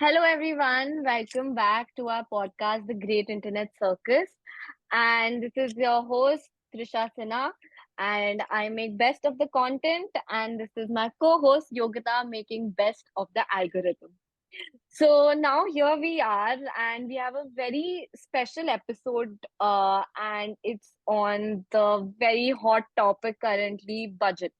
Hello, everyone. Welcome back to our podcast, The Great Internet Circus. And this is your host, Trisha Sinha, and I make best of the content. And this is my co host, Yogita, making best of the algorithm. So now here we are, and we have a very special episode, and it's on the very hot topic currently, budget.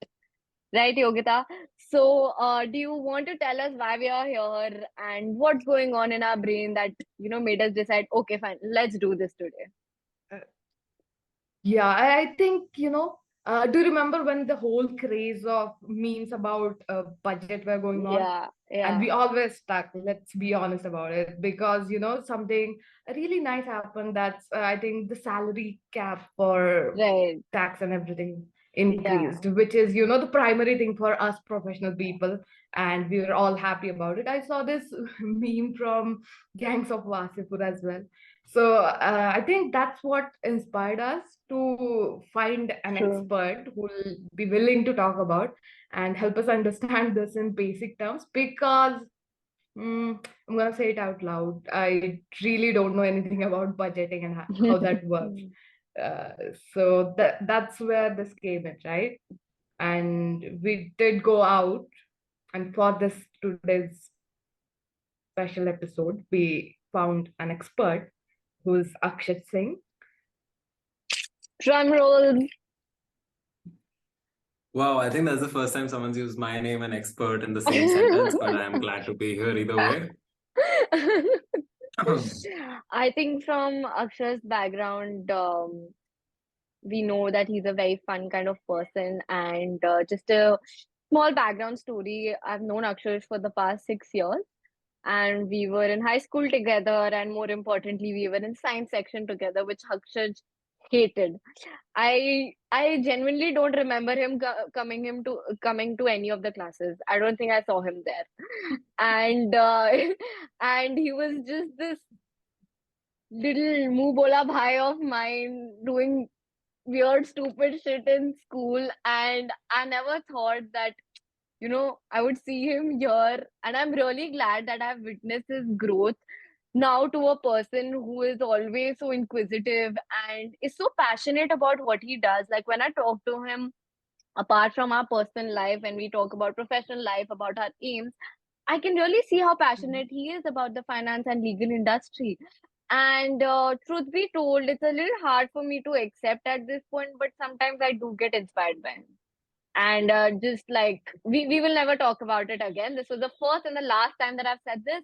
Right, Yogita? So, do you want to tell us why we are here and what's going on in our brain that, made us decide, okay, fine, let's do this today? Uh, Yeah, I think, do you remember when the whole craze of memes about budget were going on? Yeah, And yeah, we always stuck, let's be honest about it, because, something really nice happened. That's, I think, the salary cap for right. tax and everything Yeah, increased, which is, the primary thing for us professional people. And we were all happy about it. I saw this meme from Gangs of Wasipur as well. So I think that's what inspired us to find an true. expert who will be willing to talk about and help us understand this in basic terms because I'm gonna say it out loud. I really don't know anything about budgeting and how that works. Uh, so that's where this came in, right? And we did go out, and for this today's special episode, we found an expert who's Akshaja Singh. Drum rolls. Wow, I think that's the first time someone's used my name and expert in the same sentence, but I'm glad to be here either way. I think from Akshar's background, we know that he's a very fun kind of person. And just a small background story, I've known Akshar for the past 6 years. And we were in high school together, and more importantly, we were in science section together, which Akshar hated. I genuinely don't remember him coming to any of the classes. I don't think I saw him there. And and he was just this little muh bola bhai of mine doing weird stupid shit in school, and I never thought that I would see him here. And I'm really glad that I've witnessed his growth now to a person who is always so inquisitive and is so passionate about what he does. Like when I talk to him, apart from our personal life, when we talk about professional life, about our aims, I can really see how passionate he is about the finance and legal industry. And truth be told, it's a little hard for me to accept at this point, but sometimes I do get inspired by him. And just like we will never talk about it again. This was the first and the last time that I've said this.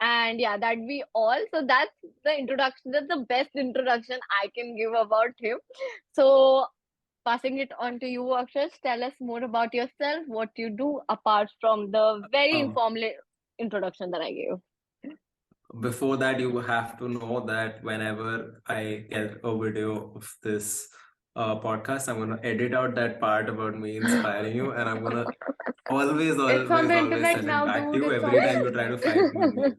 And yeah, that we all. So that's the introduction. That's the best introduction I can give about him. So passing it on to you, Akshay. Tell us more about yourself, what you do apart from the very Um, informal introduction that I gave. Before that, you have to know that whenever I get a video of this podcast, I'm going to edit out that part about me inspiring you, and I'm going to always, It's on always, the always internet send it now, back to dude. you It's every on. time you try to fight me.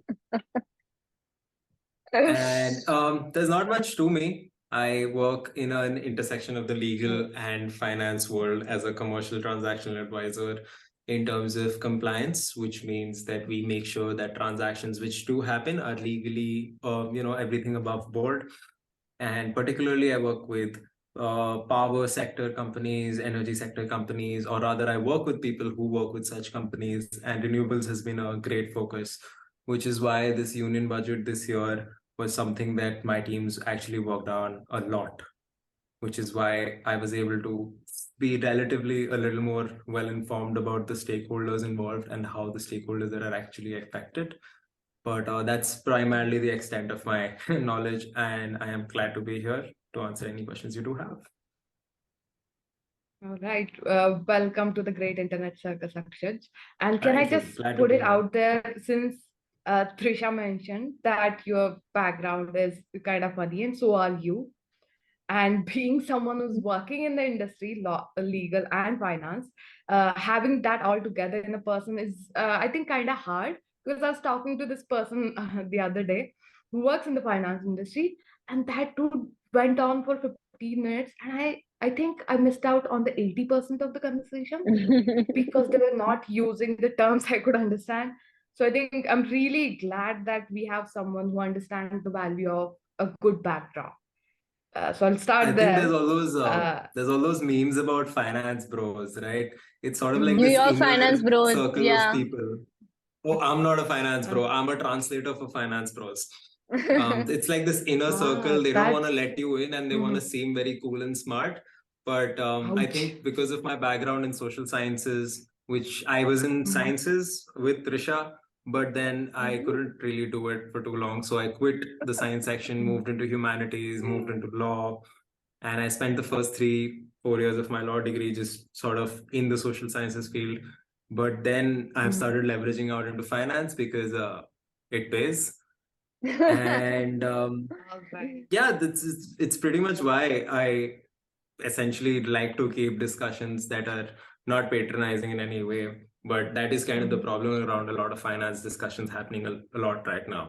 And there's not much to me. I work in an intersection of the legal and finance world as a commercial transactional advisor in terms of compliance, which means that we make sure that transactions which do happen are legally, everything above board. And particularly, I work with power sector companies, energy sector companies, or rather, I work with people who work with such companies. And renewables has been a great focus, which is why this union budget this year was something that my teams actually worked on a lot, which is why I was able to be relatively a little more well informed about the stakeholders involved and how the stakeholders that are actually affected. But that's primarily the extent of my knowledge, and I am glad to be here to answer any questions you do have. All right. Welcome to the Great Internet Circus, Akshaj. And can I Thank you. just Glad to put be it here. out there since Trisha mentioned that your background is kind of funny, and so are you. And being someone who's working in the industry, law, legal, and finance, having that all together in a person is, I think, kind of hard. Because I was talking to this person the other day who works in the finance industry, and that too went on for 15 minutes. And I think I missed out on the 80% of the conversation because they were not using the terms I could understand. So I think I'm really glad that we have someone who understands the value of a good backdrop. So I'll I start think there. Uh, there's all those memes about finance bros, right? It's sort of like New this York inner finance bros. circle of Yeah. people. Oh, I'm not a finance uh, bro. I'm a translator for finance bros. It's like this inner circle. They don't want to that's let you in and they want to mhm. seem very cool and smart. But I Ouch. think because of my background in social sciences, which I was in Mhm. sciences with Trisha, but then I Mhm. couldn't really do it for too long. So I quit the science section, moved into humanities, moved into law, and I spent the first 3 4 years of my law degree just sort of in the social sciences field. But then I've Mhm. started leveraging out into finance because it pays. And All right. yeah, it's pretty much why I essentially like to keep discussions that are not patronizing in any way. But that is kind of the Mhm. problem around a lot of finance discussions happening a lot right now.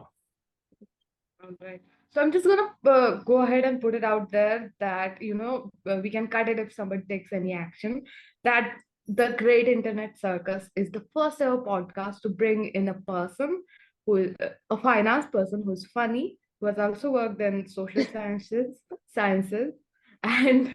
All right. So I'm just gonna go ahead and put it out there that we can cut it if somebody takes any action. That the Great Internet Circus is the first ever podcast to bring in a person who is a finance person who's funny, who has also worked in social sciences, and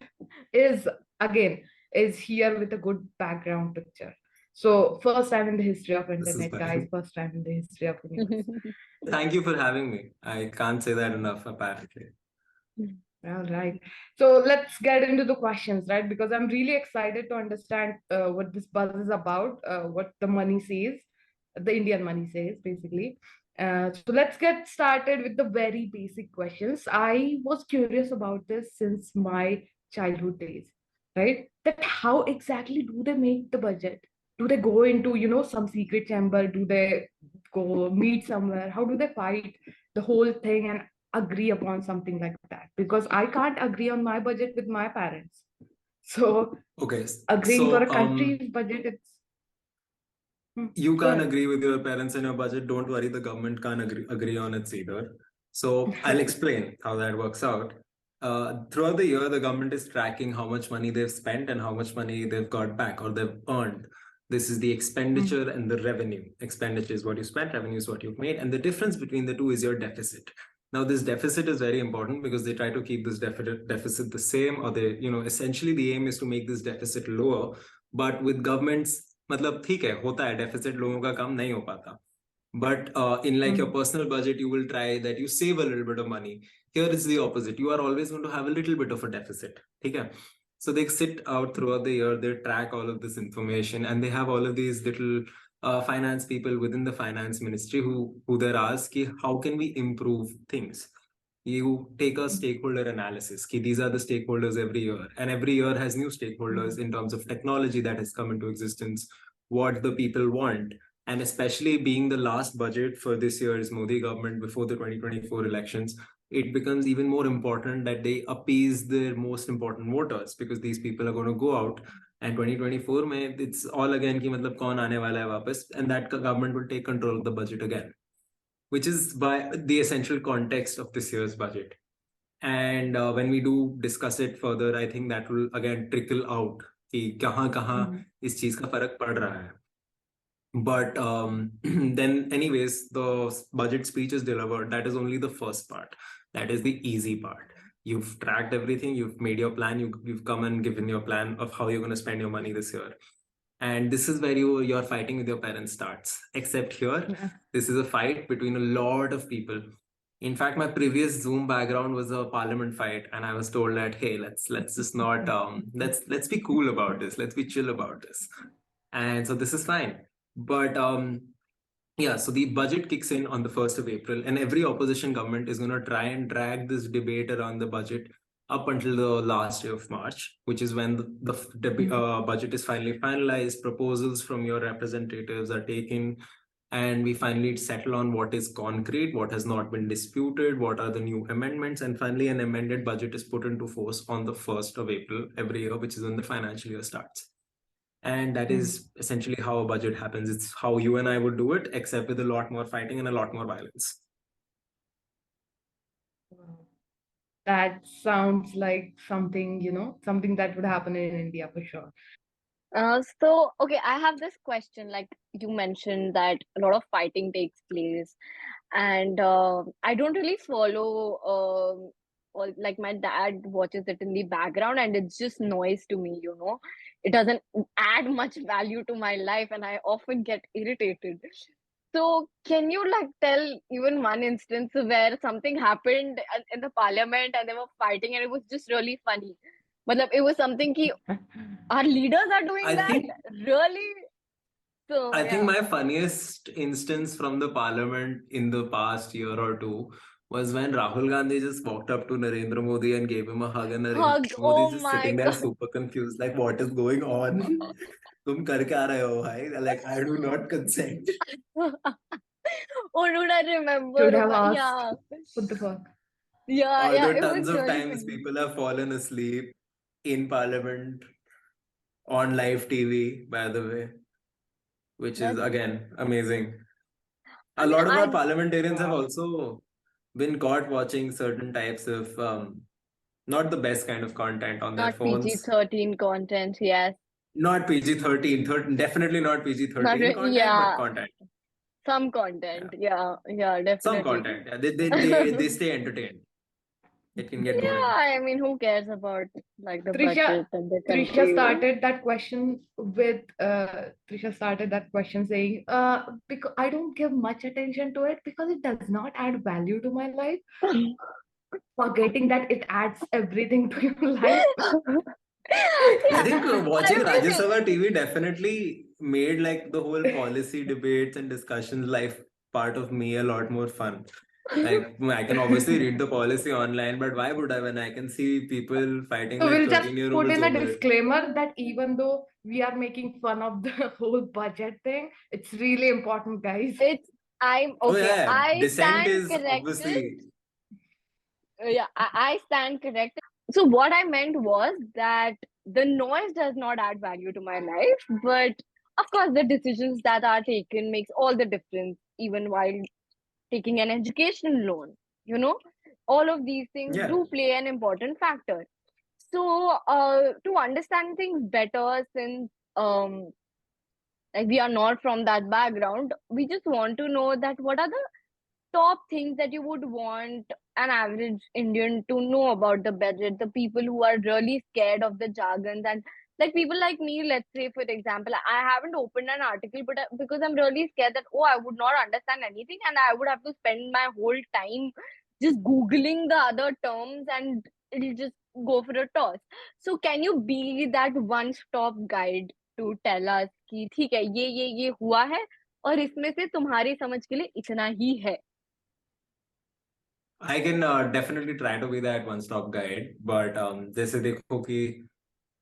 is again is here with a good background picture. So first time in the history of This is internet, guys. fine. First time in the history of universe. Thank you for having me. I can't say that enough, apparently. All right. So let's get into the questions, right? Because I'm really excited to understand what this buzz is about, what the money says, the Indian money says, basically. So let's get started with the very basic questions. I was curious about this since my childhood days, right? That how exactly do they make the budget? Do they go into, some secret chamber? Do they go meet somewhere? How do they fight the whole thing and agree upon something like that? Because I can't agree on my budget with my parents. So Okay, agreeing for so a country's budget, it's you go can't ahead. agree with your parents and your budget. Don't worry, the government can't agree on it either. So I'll explain how that works out. Throughout the year, the government is tracking how much money they've spent and how much money they've got back or they've earned. This is the Mm, expenditure and the revenue. Expenditure is what you spent, revenue is what you've made, and the difference between the two is your deficit. Now, this deficit is very important because they try to keep this deficit the same, or they, essentially the aim is to make this deficit lower. But with governments, मतलब ठीक है होता है deficit लोगों का काम नहीं हो पाता. But in like your mm, personal budget, you will try that you save a little bit of money. Here is the opposite. You are always going to have a little bit of a deficit. Okay? So they sit out throughout the year, they track all of this information, and they have all of these little finance people within the finance ministry who they're asked, ki, how can we improve things? You take a stakeholder analysis. Ki, these are the stakeholders every year, and every year has new stakeholders mm, in terms of technology that has come into existence, what the people want, and especially being the last budget for this year's Modi government before the 2024 elections, it becomes even more important that they appease their most important voters because these people are going to go out. And 2024 mein, it's all again ki matlab kaun aane wala hai wapas, and that government will take control of the budget again, which is by the essential context of this year's budget. And when we do discuss it further, I think that will again trickle out कि कहाँ कहाँ mm, इस चीज का फर्क पड़ रहा है. But then anyways, the budget speech is delivered. That is only the first part. That is the easy part. You've tracked everything, you've made your plan, you've come and given your plan of how you're going to spend your money this year. And this is where your fighting with your parents starts. Except here, yeah. this is a fight between a lot of people. In fact, my previous Zoom background was a parliament fight, and I was told that hey, let's just not let's be cool about this, let's be chill about this. And so this is fine. But yeah, so the budget kicks in on the 1st of April, and every opposition government is going to try and drag this debate around the budget up until the last day of March, which is when Mm, budget is finally finalized, proposals from your representatives are taken, and we finally settle on what is concrete, what has not been disputed, what are the new amendments, and finally an amended budget is put into force on the 1st of April every year, which is when the financial year starts. And that mm. is essentially how a budget happens. It's how you and I would do it, except with a lot more fighting and a lot more violence. Wow. That sounds like something, something that would happen in India for sure. Okay, I have this question. Like you mentioned that a lot of fighting takes place, and I don't really follow. Or like my dad watches it in the background, and it's just noise to me. It doesn't add much value to my life, and I often get irritated. So, can you like tell even one instance where something happened in the parliament and they were fighting, and it was just really funny? Matlab, it was something ki our leaders are doing I that, think really? So, I think yeah. my funniest instance from the parliament in the past year or two was when Rahul Gandhi just walked up to Narendra Modi and gave him a hug, and Narendra Hug. Modi Oh is just my sitting there God. super confused, like, what is going on? तुम कर क्या रहे हो भाई? Like, I do not consent. Oh, dude, I remember. Should Oh have my, asked, yeah. what the fuck? Yeah, Or yeah, the it was tons of really times funny. people have fallen asleep in parliament on live TV, by the way, which is That's, again amazing. I A mean, lot of our I, parliamentarians have yeah, also been caught watching certain types of not the best kind of content on their not phones. PG-13 content, yes. Not PG-13, definitely not Not, PG-13 content, but yeah, content. some Yeah, content. Yeah, yeah, some definitely. content. Yeah, they stay entertained. It can get Yeah, boring. I mean, who cares about like the Trisha, budget and the Trisha country? started that question with Trisha started that question saying, because I don't give much attention to it because it does not add value to my life. Forgetting that it adds everything to your life. I Yeah, think I watching Rajya mean, Sabha TV definitely made like the whole policy debates and discussions life part of me a lot more fun. Like I can obviously read the policy online, but why would I when I can see people fighting So like we'll just 13-year-olds put in a over it? disclaimer that even though we are making fun of the whole budget thing, it's really important, guys. it's I'm Oh okay. yeah, I dissent stand is corrected. obviously Yeah, I stand corrected. So what I meant was that the noise does not add value to my life, but of course the decisions that are taken makes all the difference, even while taking an education loan. You know, all of these things yeah. do play an important factor. So, to understand things better, since like we are not from that background, we just want to know that what are the top things that you would want an average Indian to know about the budget, the people who are really scared of the jargons, and like people like me, let's say, for example, I haven't opened an article, but because I'm really scared that, oh, I would not understand anything and I would have to spend my whole time just Googling the other terms and it'll just go for a toss. So, can you be that one stop guide to tell us कि ठीक है ये हुआ है और इसमें से तुम्हारी समझ के लिए इतना ही है. I can definitely try to be that one-stop guide, but जैसे देखो कि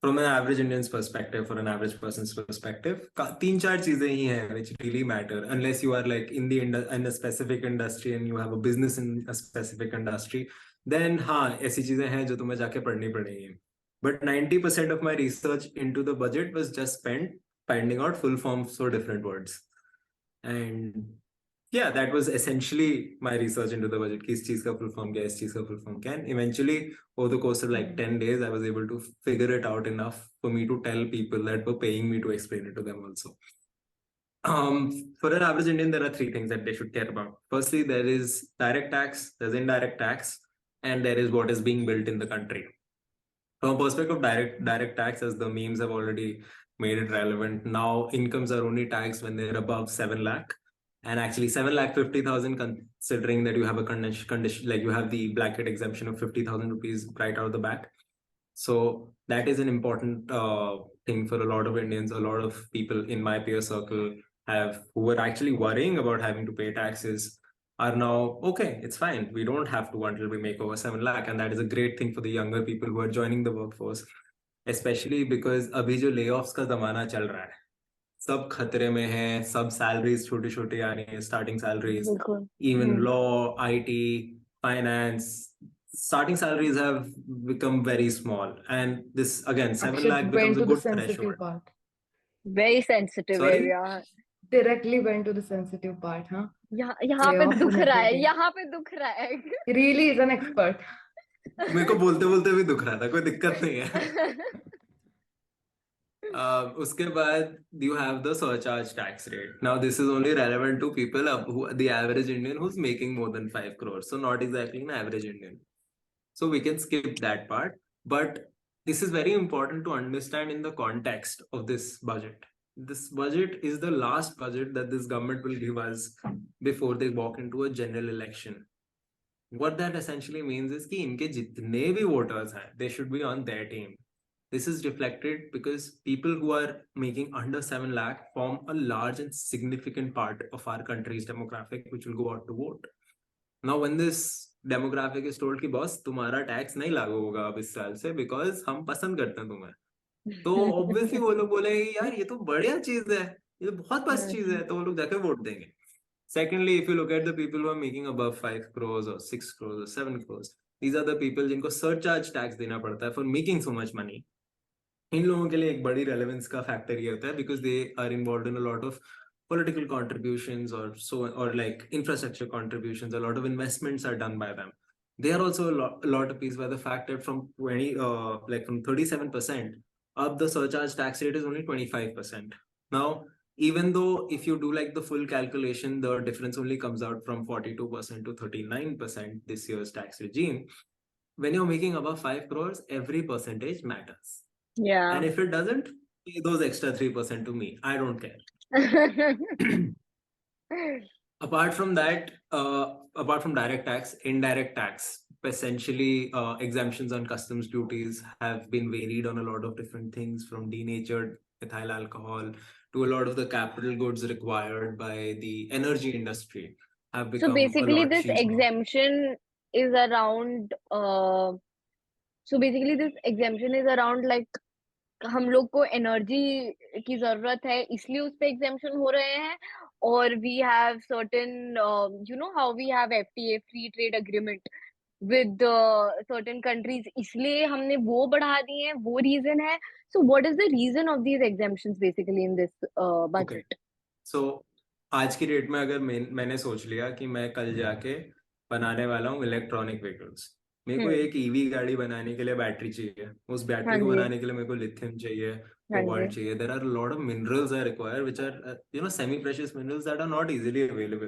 from an average Indian's perspective, for an average person's perspective, तीन चार चीजें ही हैं which really matter unless you are like in a specific industry and you have a business in a specific industry, then हाँ ऐसी चीजें हैं जो तुम्हें जाके पढ़नी पड़ेगी. But 90% of my research into the budget was just spent finding out full forms for different words. And yeah, that was essentially my research into the budget. किस चीज का full form क्या है, इस चीज का full form क्या है. And eventually, over the course of like 10 days, I was able to figure it out enough for me to tell people that were paying me to explain it to them also. For an average Indian, there are three things that they should care about. Firstly, there is direct tax, there's indirect tax, and there is what is being built in the country. From a perspective of direct tax, as the memes have already made it relevant, now incomes are only taxed when they're above 7 lakh. And actually 7 lakh 50,000, considering that you have a condition like you have the blanket exemption of 50,000 rupees right out of the back. So that is an important thing for a lot of Indians. A lot of people in my peer circle who were actually worrying about having to pay taxes are now okay. It's fine. We don't have to until we make over 7 lakh, and that is a great thing for the younger people who are joining the workforce. Especially because अभी जो layoffs का जमाना चल रहा है, सब खतरे में है, सब सैलरीज छोटी छोटी आ रही हैं, स्टार्टिंग सैलरीज, बिल्कुल. even law, IT, finance, starting salaries have become very small. And this again, 7 Akshat lakh becomes went a to the good sensitive threshold. part. Very sensitive Sorry? area. Directly went to the sensitive part, huh? यहाँ पे Layoffs and दुख रहा है, everything. यहाँ पे दुख रहा है. He really is an expert. मेरे को बोलते बोलते भी दुख रहा था, कोई दिक्कत नहीं है. Uske baad you have the surcharge tax rate. Now this is only relevant to people who the average Indian who's making more than 5 crores. So not exactly an average Indian. So we can skip that part. But this is very important to understand in the context of this budget. This budget is the last budget that this government will give us before they walk into a general election. What that essentially means is कि इनके जितने भी voters हैं, they should be on their team. This is reflected because people who are making under 7 lakh form a large and significant part of our country's demographic, which will go out to vote. Now, when this demographic is told कि boss तुम्हारा tax नहीं लागू होगा अब इस साल से because हम पसंद करते हैं तुम्हें, तो ऑब्वियसली वो लोग बोलेंगे यार ये तो बढ़िया चीज है, ये तो बहुत मस्त चीज है, तो वो लोग जाके वोट देंगे. Secondly, if you look at the people who are making above 5 crores or 6 crores or 7 crores, these are the people जिनको surcharge tax देना पड़ता है for making so much money. इन लोगों के लिए एक बड़ी रेलेवेंस का फैक्टर ये होता है because they are involve in a lot of political contributions or like infrastructure contributions. A lot of investments are done by them. They are also a lot appeased by the fact that from 37% up, the surcharge tax rate is only 25%. Now, even though if you do like the full calculation, the difference only comes out from 42% to 39% this year's tax regime. When you're making above 5 crores, every percentage matters. Yeah. And if it doesn't, pay those extra 3% to me. I don't care. Apart from that, apart from direct tax, indirect tax, essentially exemptions on customs duties have been varied on a lot of different things, from denatured ethyl alcohol to a lot of the capital goods required by the energy industry have So become a basically, lot this cheaper. exemption is around. So basically, this exemption is around like हम लोग को energy की जरूरत है इसलिए उस पे exemption हो रहे हैं और we have certain you know how we have FTA free trade agreement with certain countries इसलिए हमने वो बढ़ा दिए हैं वो रीजन है so what is the reason of these exemptions basically in this okay, budget सो आज की डेट में अगर मैंने सोच लिया कि मैं कल जाके बनाने वाला हूँ इलेक्ट्रॉनिक व्हीकल्स, मेरे को एक ईवी गाड़ी बनाने के लिए बैटरी चाहिए, उस हाँ बैटरी को जी बनाने के लिए मेरे को लिथियम चाहिए, हाँ जी कोबाल्ट चाहिए. There are lot of minerals are required which are semi precious minerals that are not easily available.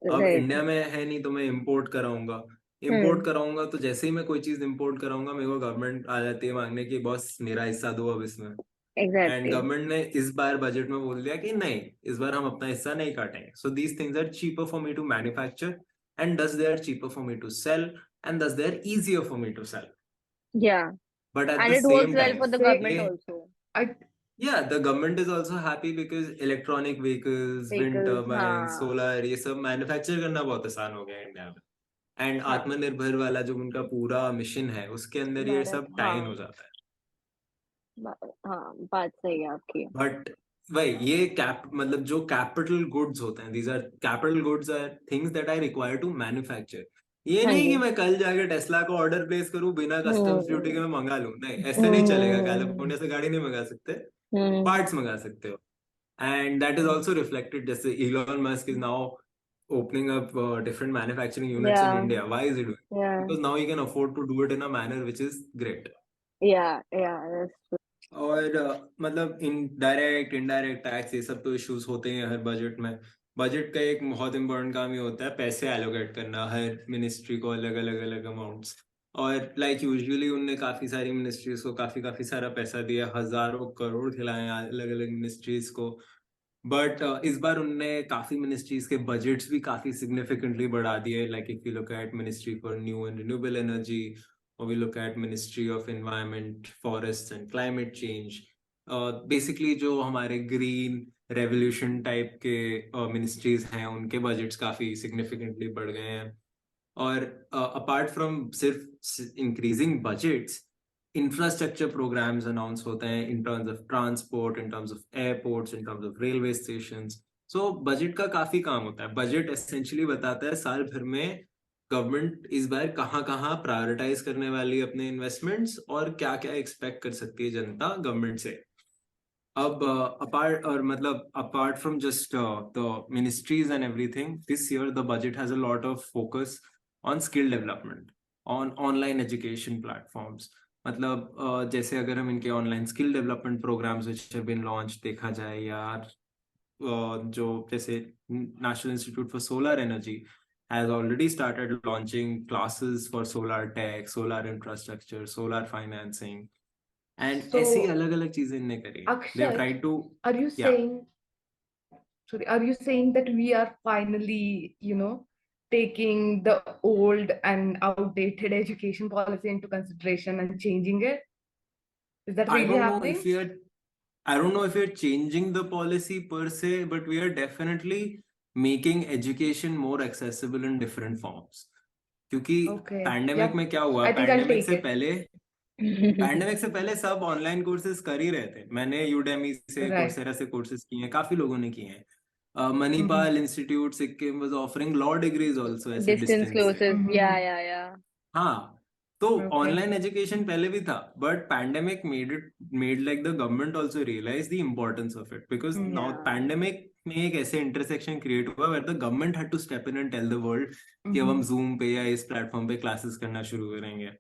अब राइट इंडिया में है नहीं तो मैं इंपोर्ट कराऊंगा. इंपोर्ट कराऊंगा तो जैसे ही मैं कोई चीज इंपोर्ट कराऊंगा मेरे को गवर्नमेंट आ जाती है मांगने की बॉस मेरा हिस्सा दो अब इसमें. एंड एग्जैक्टली गवर्नमेंट ने इस बार बजट में बोल दिया कि नहीं, इस बार हम अपना हिस्सा नहीं काटेंगे. So these things are cheaper for me to manufacture and thus they are cheaper for me to sell and thus they are easier for me to sell. या But at end the it works same well time, for the Say, government they, also I yeah, the government is also happy because electronic vehicles, wind vehicles turbines, हाँ solar, ये सब manufacture करना बहुत आसान हो गया है इंडिया में. एंड हाँ आत्मनिर्भर वाला जो उनका पूरा मिशन है उसके अंदर ये भारत सब टाइन हो हाँ जाता है. हाँ बात सही है आपकी बट भाई ये मतलब जो कैपिटल गुड्स होते हैं, these are capital goods are things that I require to manufacture. ये हाँ नहीं कि जी मैं कल जाके टेस्ला को ऑर्डर प्लेस करूं बिना कस्टम्स ड्यूटी के हम्म मैं मंगा लूं. नहीं, ऐसे नहीं चलेगा. हम्म कैलिफोर्निया से गाड़ी नहीं मंगा सकते, हम्म पार्ट्स मंगा सकते हो. And that is also reflected, जैसे Elon Musk is now opening up different manufacturing units in या India. Why is he doing it? या Because now he can afford to do it in a manner which is great. या और मतलब indirect indirect tax ये सब तो issues होते हैं हर बजट में. बजट का एक बहुत इंपॉर्टेंट काम ये होता है पैसे एलोकेट करना हर मिनिस्ट्री को अलग अलग अलग अमाउंट्स. और लाइक यूजुअली उनने काफी सारी मिनिस्ट्रीज को काफी काफी सारा पैसा दिया, हजारों करोड़ खिलाए अलग अलग मिनिस्ट्रीज को. बट इस बार उनने काफी मिनिस्ट्रीज के बजट्स भी काफी सिग्निफिकेंटली बढ़ा दिए. Like if you look eight ministry for new and renewable energy, or we look at Ministry of Environment, Forests and Climate Change. Basically जो हमारे ग्रीन रेवोल्यूशन टाइप के मिनिस्ट्रीज हैं उनके बजट्स काफी सिग्निफिकेंटली बढ़ गए हैं. और अपार्ट फ्रॉम सिर्फ increasing budgets, infrastructure programmes announce होते हैं in terms of transport, in terms of airports, in terms of railway stations. So budget का काफी काम होता है. बजट एसेंशियली बताता है साल भर में गवर्नमेंट इस बार कहाँ कहाँ प्रायोरिटाइज करने वाली अपने इन्वेस्टमेंट्स और क्या क्या एक्सपेक्ट कर सकती है जनता गवर्नमेंट से. अब अपार्ट और मतलब apart from just the ministries and everything, this year the budget has a lot of focus on skill development, on online education platforms. मतलब जैसे अगर हम इनके online skill development programmes which have been launch देखा जाए, या जो जैसे national institute for solar energy has already started launching classes for solar tech, solar infrastructure, solar financing, and ऐसी So, अलग अलग चीजें इनने करी हैं. They have Akshaj, tried to, are you yeah. saying, sorry, are you saying that we are finally, taking the old and outdated education policy into consideration and changing it? Is that I really don't know if happening? we are, I don't know if we're changing the policy per se, but we are definitely making education more accessible in different forms. क्योंकि Okay. Pandemic Yeah. में क्या हुआ, I think I'll take it. Pandemic से पहले सब online courses कर ही रहे थे. मैंने यूडेमी से, Right. कोर्सेरा से कोर्सेज किए हैं, काफी लोगों ने किए हैं. Mm-hmm. Manipal institute Sikkim was offering law degrees also ऐसे Distance डिस्टेंस से. closes. Yeah, Mm-hmm. yeah, yeah. हाँ, तो Okay. ऑनलाइन एजुकेशन पहले भी था, but pandemic made like the government also realise the importance of it, because now Yeah. Pandemic में एक ऐसे इंटरसेक्शन क्रिएट हुआ where the government had to step in and tell the world कि अब हम Mm-hmm. जूम पे या इस प्लेटफॉर्म पे क्लासेस करना शुरू करेंगे.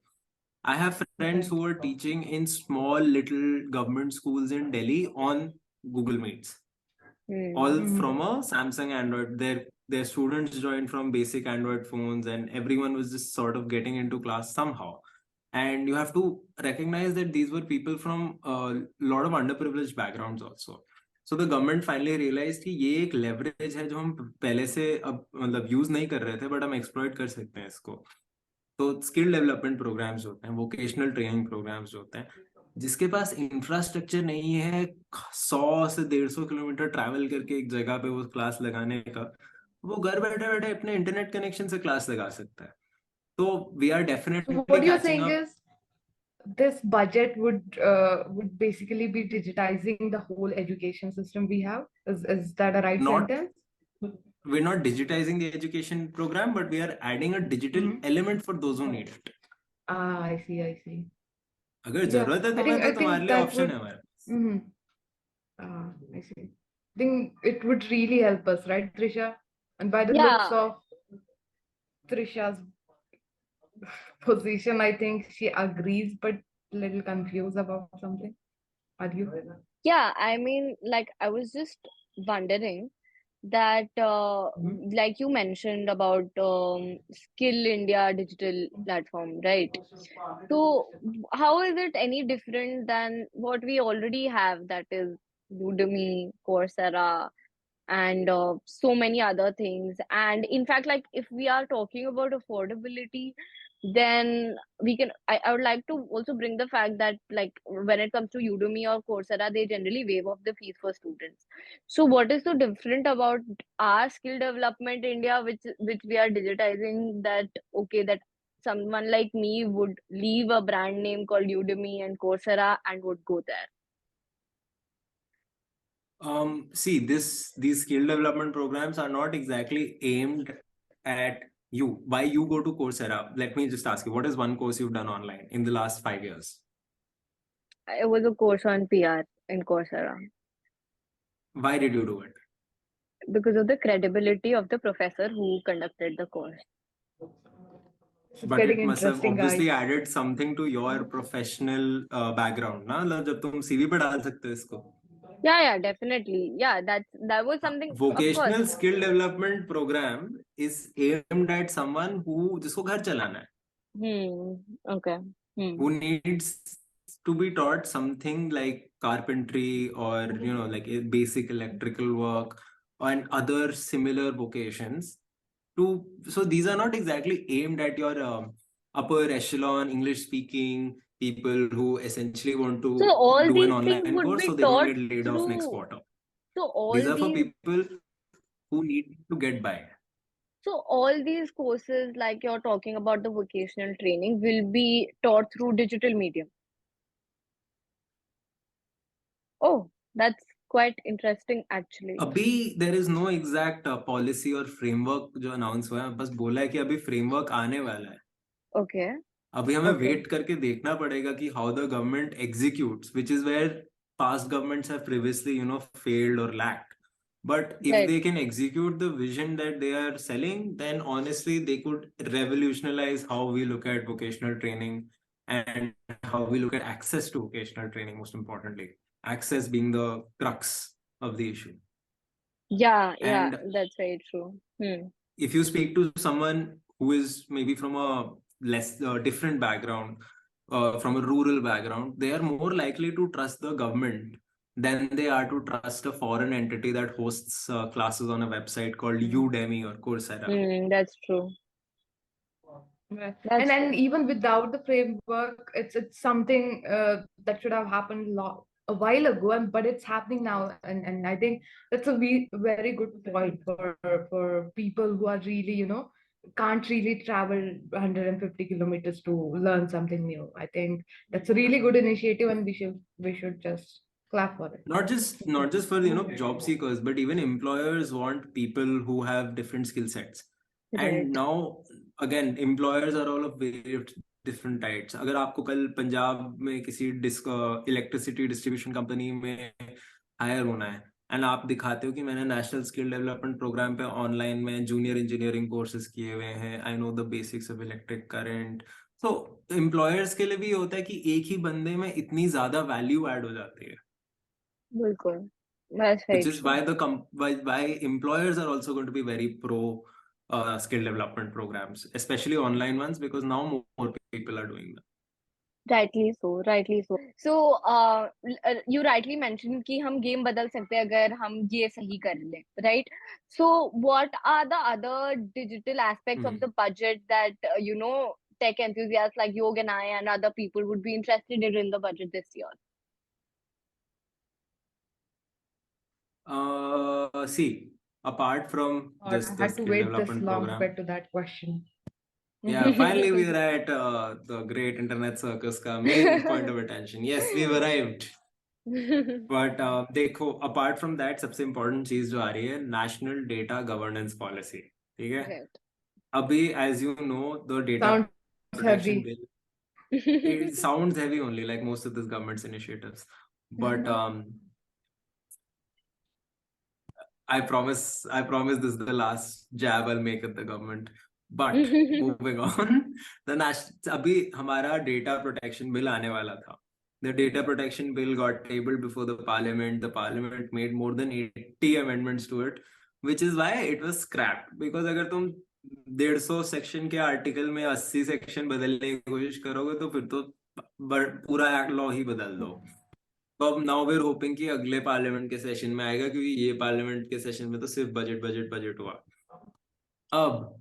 I have friends Right. who are teaching in small little government schools in Delhi on Google Meets, all Hmm. from Mm-hmm. a Samsung Android. Their students joined from basic Android phones, and everyone was just sort of getting into class somehow. And you have to recognize that these were people from a lot of underprivileged backgrounds also. So the government finally realized कि ये एक leverage है जो हम पहले से अब मतलब यूज नहीं कर रहे थे, बट हम एक्सप्लॉइट कर सकते हैं इसको. तो स्किल डेवलपमेंट प्रोग्राम्स होते हैं, वोकेशनल ट्रेनिंग प्रोग्राम्स होते हैं. जिसके पास इंफ्रास्ट्रक्चर नहीं है 100 से 150 किलोमीटर ट्रैवल करके एक जगह पे वो क्लास लगाने का, वो घर बैठे बैठे अपने इंटरनेट कनेक्शन से क्लास लगा सकता है. तो we are So definitely what you're catching saying अप. is this budget would basically be digitizing the whole education system we have. Is that a right Not, sentence? we're not digitizing the education program, but we are adding a digital Mm-hmm. element for those who need it. Ah, I see, I see. अगर Yeah, जरूरत है I तुम्हें think तो I तुम्हारे think लिए that option would. है हमारे पास. Mm-hmm. Ah, I see. I think it would really help us, right, Trisha? And by the looks Yeah. of Trisha's position, I think she agrees, but little confused about something. Are you? Yeah, I mean, like, I was just wondering that, Mhm. like you mentioned about Skill India digital platform, right? So, how is it any different than what we already have, that is Udemy, Coursera, and so many other things? And in fact, like, if we are talking about affordability, then we can, I would like to also bring the fact that, like, when it comes to Udemy or Coursera, they generally waive off the fees for students. So what is so different about our skill development India, which we are digitizing, that okay, that someone like me would leave a brand name called Udemy and Coursera and would go there? See, these skill development programs are not exactly aimed at you. Why you go to Coursera? Let me just ask you, what is one course you've done online in the last 5 years? It was a course on PR in Coursera Why did you do it? because of the credibility of the professor who conducted the course. This is But getting it must have interesting, obviously guys. added something to your professional background, ना? मतलब जब तुम CV पे डाल सकते हो इसको. Yeah, yeah, definitely. Yeah, that was something, of course. Vocational skill development program is aimed at someone who जिसको घर चलाना है. Okay. Who needs to be taught something like carpentry, or like a basic electrical work and other similar vocations. To So these are not exactly aimed at your upper echelon English speaking people who essentially want So to all do an these things online would course be so they don't taught get laid off next through. quarter. So These all are for these, people who need to get by. so all these courses, like you're talking about the vocational training, will be taught through digital medium. Oh, that's quite interesting, actually. अभी there is no exact policy और framework जो announce हुआ है, बस बोला है कि अभी फ्रेमवर्क आने वाला है. Okay. अभी हमें Okay. वेट करके देखना पड़ेगा कि how the government executes, which is where past governments have previously failed और lacked. But if Right. they can execute the vision that they are selling, then honestly they could revolutionize how we look at vocational training and how we look at access to vocational training, most importantly, access being the crux of the issue. Yeah, yeah, And that's very true. if you speak to someone who is maybe from a less different background, from a rural background, they are more likely to trust the government than they are to trust a foreign entity that hosts classes on a website called Udemy or Coursera. That's true. Right. That's And true. even without the framework, it's something that should have happened a while ago, and but it's happening now, and I think that's a very good point for people who are really, can't really travel 150 kilometers to learn something new. I think that's a really good initiative, and we should just clap for it. Not just for job seekers, but even employers want people who have different skill sets. Right. And now again, employers are all of various different types. अगर आपको कल पंजाब में किसी electricity distribution company में higher होना है and आप दिखाते हो कि मैंने नेशनल स्किल डेवलपमेंट प्रोग्राम पे ऑनलाइन में जूनियर इंजीनियरिंग कोर्सेज किए हुए हैं, I know the basics of electric current, तो एम्प्लॉयर्स के लिए भी होता है कि एक ही बंदे में इतनी ज्यादा वैल्यू ऐड हो जाती है, बिल्कुल. That's which very is true. why why employers are also going to be very pro skill development programs, especially online ones, because now more people are doing them. Rightly so, rightly so. So, you rightly mentioned कि हम game बदल सकते हैं अगर हम ये सही कर लें, right? So, what are the other digital aspects of the Mhm. budget that tech enthusiasts like Yog and I and other people would be interested in the budget this year? See, apart from God, I just the had to skill wait this development long to program, get to that question. yeah, finally we are at the great internet circus ka main point of attention. Yes, we've arrived. But देखो, apart from that सबसे important चीज जो आ रही है, national data governance policy, ठीक है? Right. अभी as you know the data Sounds protection heavy. Bill, it sounds heavy only like most of this government's initiatives, but I promise this is the last jab I'll make at the government. But moving on, the national अभी हमारा data protection bill आने वाला था. The data protection bill got tabled before the parliament. The parliament made more than 80 amendments to it, which is why it was scrapped. Because अगर तुम 150 section के article में 80 section बदलने की कोशिश करोगे तो फिर तो पूरा लॉ ही बदल दो. तो अब नाउ वी आर होपिंग कि अगले पार्लियामेंट के सेशन में आएगा, क्योंकि ये पार्लियामेंट के सेशन में तो सिर्फ बजट बजट बजट हुआ. अब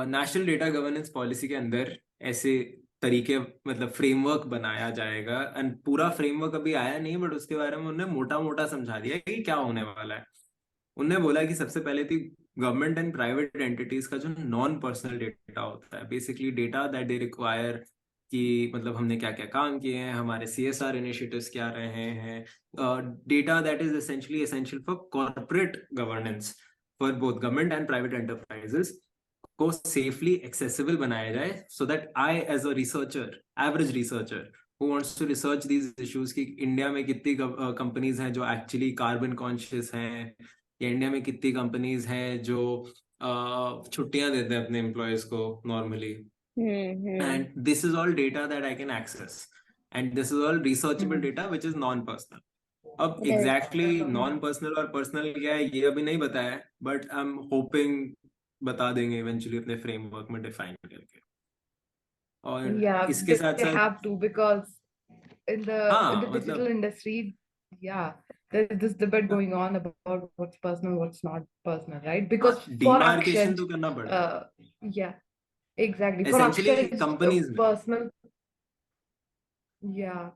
नेशनल डेटा गवर्नेंस पॉलिसी के अंदर ऐसे तरीके, मतलब फ्रेमवर्क बनाया जाएगा, एंड पूरा फ्रेमवर्क अभी आया नहीं, बट उसके बारे में उन्होंने मोटा मोटा समझा दिया कि क्या होने वाला है. उनने बोला कि सबसे पहले थी गवर्नमेंट एंड प्राइवेट एंटिटीज का जो नॉन पर्सनल डेटा होता है, basically data that they require, कि मतलब हमने क्या क्या काम किए हैं, हमारे CSR इनिशिएटिव्स क्या रहे हैं, data that is essentially essential for corporate governance for both government and private enterprises, को सेफली एक्सेसिबल बनाया जाए, so that I as a researcher, average researcher who wants to research these issues, कि India में कितनी companies हैं जो actually carbon conscious हैं, या इंडिया में कितनी कंपनीज हैं जो छुट्टियां देते हैं अपने एम्प्लॉयज को normally, and this is all data that I can access, and this is all researchable data which is non-personal. अब Right. exactly non-personal और personal क्या है ये अभी नहीं बताया है, but I'm hoping बता देंगे eventually अपने framework में define करके. और Yeah, इसके they साथ साथ have to, because in the हाँ digital मतलब industry, yeah, there's this debate going on about what's personal, what's not personal, right? हाँ, Because for demarcation Akshaj, तो करना पड़ेगा uh, yeah, exactly. For essentially Akshaj, companies में. personal, yeah.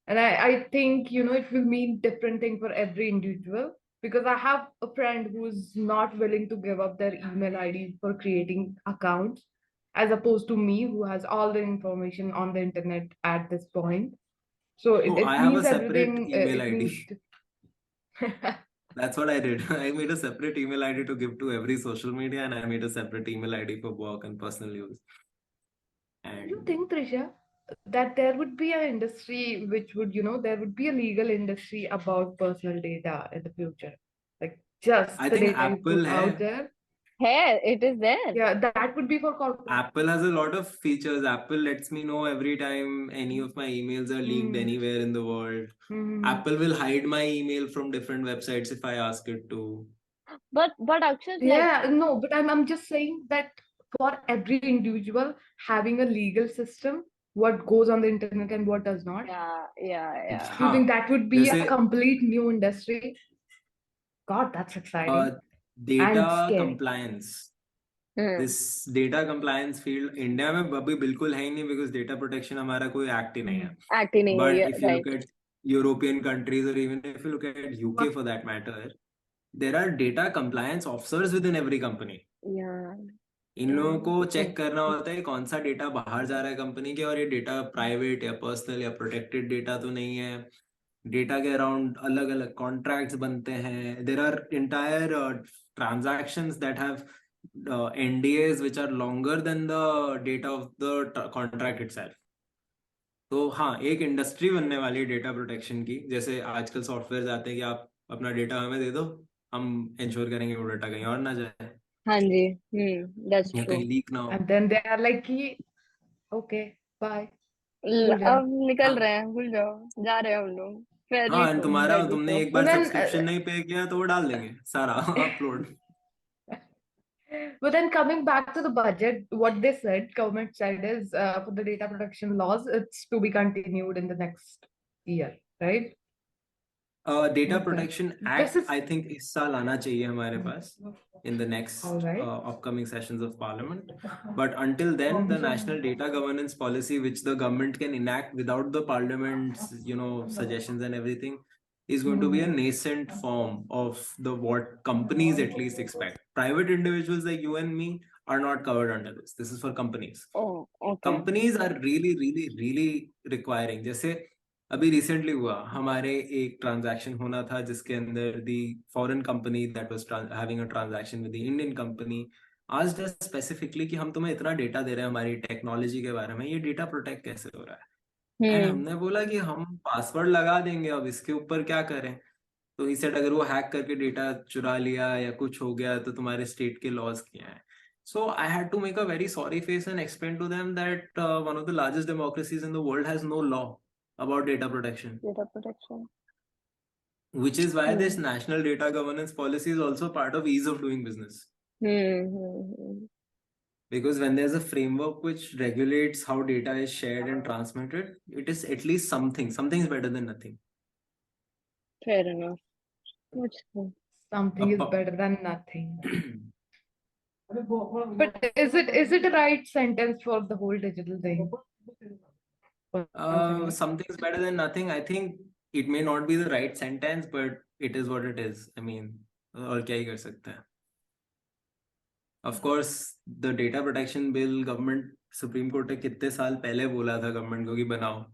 And I think, it will mean different thing for every individual, because I have a friend who's not willing to give up their email ID for creating accounts, as opposed to me, who has all the information on the internet at this point. So it, Oh, I it have a means separate everything, email it ID. means. That's what I did. I made a separate email ID to give to every social media, and I made a separate email ID for work and personal use. Do you And think, Trisha, that there would be an industry which would, there would be a legal industry about personal data in the future? Like just I the think data you Apple put out है. there? It is there. Yeah, that would be for corporate. Apple has a lot of features. Apple lets me know every time any of my emails are leaked anywhere in the world. Apple will hide my email from different websites if I ask it to. But Akshay, like, Yeah, no, but I'm just saying that for every individual having a legal system, what goes on the internet and what does not. yeah. Do you think that would be a जैसे complete new industry? God, that's exciting and data scary. Compliance Hmm. This data compliance field India में अभी बिल्कुल है ही नहीं because data protection हमारा कोई act ही नहीं है Acting नहीं है, but yeah, if you look right. At European countries और even if you look at UK for that matter there are data compliance officers within every company Yeah. इन लोगों को चेक Hmm. करना होता है कौन सा डेटा बाहर जा रहा है कंपनी के और ये डेटा प्राइवेट या पर्सनल या प्रोटेक्टेड डेटा तो नहीं है डेटा के अराउंड अलग अलग कॉन्ट्रैक्ट्स बनते हैं there are entire transactions that have NDAs which are longer than the data of the contract itself तो हाँ एक इंडस्ट्री बनने वाली है डेटा प्रोटेक्शन की जैसे आजकल सॉफ्टवेयर आते हैं कि आप अपना डेटा हमें दे दो हम इंश्योर करेंगे वो डेटा कहीं और ना जाए हाँ जी, that's या true. कहीं लीक ना हो And then they are like, okay, bye. भूल जाओ. अब निकल हाँ रहे हैं, भूल जाओ, जा रहे हैं हम लोग. Fairly हाँ and so, तुम्हारा fairly तुमने so. एक But बार then, सब्सक्रिप्शन नहीं पे किया तो वो डाल देंगे सारा upload but then coming back to the budget, what they said, government said is for the data protection laws, it's to be continued in the next year, right? Data Okay. Protection This act is I think इस साल आना चाहिए हमारे पास in the all next right. upcoming sessions of parliament but until then the national data governance policy which the government can enact without the parliament's suggestions and everything is going to be a nascent form of the what companies at least expect private individuals like you and me are not covered under this is for companies Oh, okay. Companies are really really really requiring जैसे अभी recently हुआ हमारे एक transaction होना था जिसके अंदर दी foreign company that was having a transaction with the Indian company आज स्पेसिफिकली कि हम तुम्हें इतना डेटा दे रहे हैं हमारी टेक्नोलॉजी के बारे में ये डेटा प्रोटेक्ट कैसे हो रहा है एंड हमने बोला कि हम पासवर्ड लगा देंगे अब इसके ऊपर क्या करें तो ही सेड अगर वो हैक करके डेटा चुरा लिया या कुछ हो गया तो तुम्हारे स्टेट के लॉज क्या हैं so I had to make a very sorry face and explain to them that one of the largest democracies in the world has no law about data protection Data protection. which is why this national data governance policy is also part of ease of doing business because when there's a framework which regulates how data is shared and transmitted it is at least something is better than nothing. Fair enough. Which Something is better than nothing. But is it a right sentence for the whole digital thing? Something is better than nothing. I think it may not be the right sentence, but it is what it is. I mean, और क्या ही कर सकते हैं? Of course, the data protection bill government Supreme Court ने कितने साल पहले बोला था government को कि बनाओ.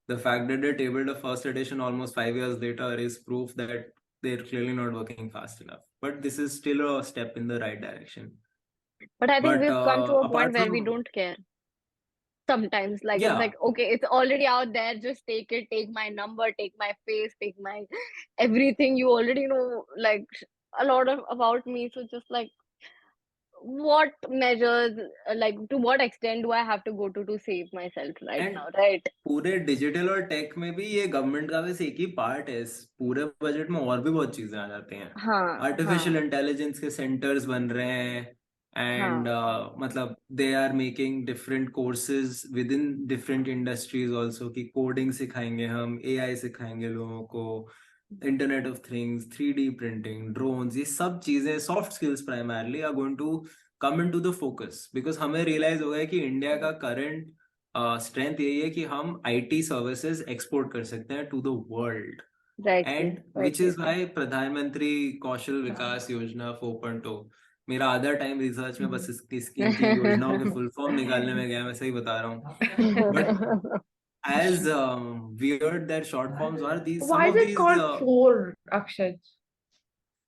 The fact that they tabled a first edition almost 5 years later is proof that they're clearly not working fast enough. But this is still a step in the right direction. But I think But we've come to a point apart where we from don't care. Sometimes, like, it's yeah, like, okay, it's already out there, just take it, take my number, take my face, take my everything. You already know, like, a lot of about me. So just like, what measures, like, to what extent do I have to go to save myself right and now, right? पूरे digital और take में भी ये government का बस एक ही part है इस पूरे बजट में और भी बहुत चीजें आ जाती हैं हाँ, आर्टिफिशियल हाँ, इंटेलिजेंस के सेंटर्स बन रहे हैं एंड हाँ, मतलब they are making different courses with in different industries also कि कोडिंग सिखाएंगे हम एआई सिखाएंगे लोगों को internet of things 3D printing drones ये सब चीजें soft skills primarily are going to come in to the focus because हमें रियलाइज हो गया कि इंडिया का करंट स्ट्रेंथ यही है कि हम आईटी सर्विसेज एक्सपोर्ट कर सकते हैं to the world rightly, and which rightly is so. Why Pradhan Mantri Kaushal विकास योजना 4.0 मेरा आधा टाइम रिसर्च में बस इनकी योजनाओं के फुल फॉर्म निकालने में गया मैं सही बता रहा हूँ but as weird their short forms are these some Why is of it these called four, Akshaj?